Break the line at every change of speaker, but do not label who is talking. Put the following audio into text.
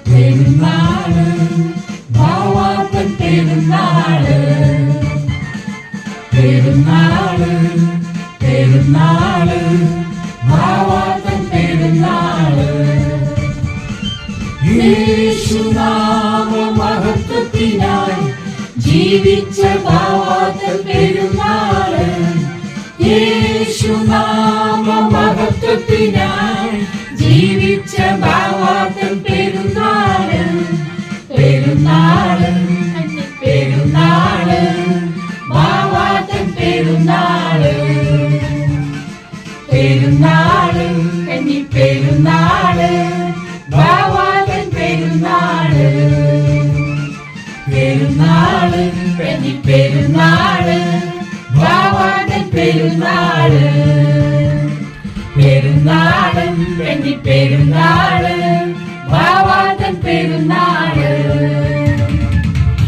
പെരുന്നാള് ബാവാപ്പൻ പെരുന്നാള് പെരുന്നാള് പെരുന്നാള് ബാവാപ്പൻ പെരുന്നാള് യേശുനാമ മഹത്വത്തിനായി ജീവിച്ച ബാവാപ്പൻ പെരുന്നാള് യേശുനാമ മഹത്വത്തിനായി ജീവിച്ച ബാവാപ്പൻ പെരുന്നാള് പെരുന്നാള് പെരുന്നാള് ബാവാപ്പൻ പെരുന്നാള് പെരുന്നാള് കന്നി പെരുന്നാള് ബാവാപ്പൻ പെരുന്നാള് പെരുന്നാള് കന്നി പെരുന്നാള് ബാവാപ്പൻ പെരുന്നാള് പെരുന്നാള് കന്നി പെരുന്നാള്